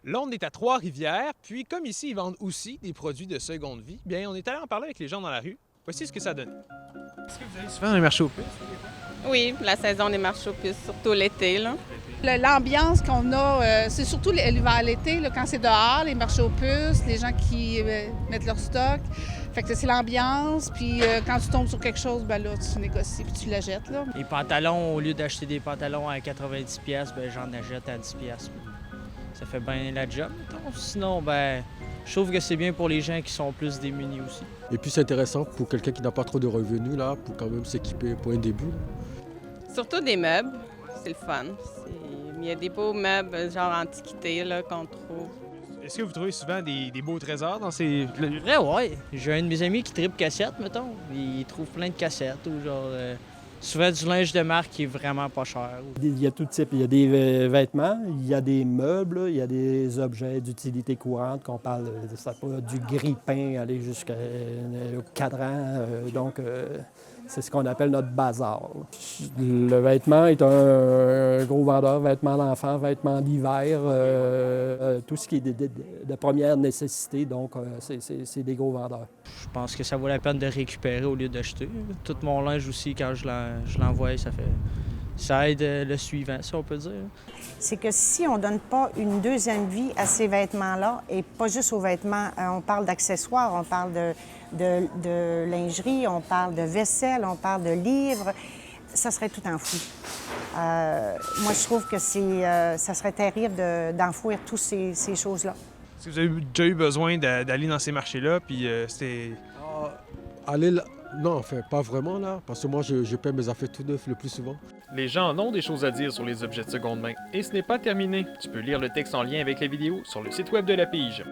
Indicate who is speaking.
Speaker 1: Là, on est à Trois-Rivières, puis comme ici, ils vendent aussi des produits de seconde vie, bien, on est allé en parler avec les gens dans la rue. Voici ce que ça donne. Est-ce que vous allez souvent dans les marchés aux puces?
Speaker 2: Oui, la saison des marchés aux puces, surtout l'été, là.
Speaker 3: L'ambiance qu'on a, c'est surtout l'hiver, l'été, là, quand c'est dehors, les marchés aux puces, les gens qui mettent leur stock. Fait que c'est l'ambiance, puis quand tu tombes sur quelque chose, ben là, tu négocies puis tu la jettes, là.
Speaker 4: Les pantalons, au lieu d'acheter des pantalons à 90$, ben j'en achète à 10$. Ça fait bien la job, mettons. Sinon, ben, je trouve que c'est bien pour les gens qui sont plus démunis aussi.
Speaker 5: Et puis c'est intéressant pour quelqu'un qui n'a pas trop de revenus, là, pour quand même s'équiper pour un début.
Speaker 2: Surtout des meubles, c'est le fun. Il y a des beaux meubles, genre antiquités, là, qu'on trouve.
Speaker 1: Est-ce que vous trouvez souvent des beaux trésors dans ces...
Speaker 4: Vrai, ouais. J'ai un de mes amis qui tripe cassettes, mettons. Il trouve plein de cassettes ou genre... souvent du linge de marque qui est vraiment pas cher.
Speaker 6: Il y a tout type. Il y a des vêtements, il y a des meubles, il y a des objets d'utilité courante qu'on parle, ça peut du grille-pain aller jusqu'au cadran. Donc, c'est ce qu'on appelle notre bazar. Le vêtement est un gros vendeur, vêtements d'enfants, vêtements d'hiver, tout ce qui est de première nécessité. Donc, c'est des gros vendeurs.
Speaker 4: Je pense que ça vaut la peine de récupérer au lieu d'acheter. Tout mon linge aussi, quand je l'envoie, ça aide le suivant, si on peut dire.
Speaker 7: C'est que si on ne donne pas une deuxième vie à ces vêtements-là, et pas juste aux vêtements, on parle d'accessoires, on parle de lingerie, on parle de vaisselle, on parle de livres, ça serait tout enfoui. Moi, je trouve que ça serait terrible d'enfouir toutes ces choses-là.
Speaker 1: Est-ce que vous avez déjà eu besoin d'aller dans ces marchés-là, puis c'était...
Speaker 5: Aller là... Non, enfin, pas vraiment là, parce que moi, je paie mes affaires tout neufs le plus souvent.
Speaker 8: Les gens en ont des choses à dire sur les objets de seconde main. Et ce n'est pas terminé. Tu peux lire le texte en lien avec la vidéo sur le site web de La Pige.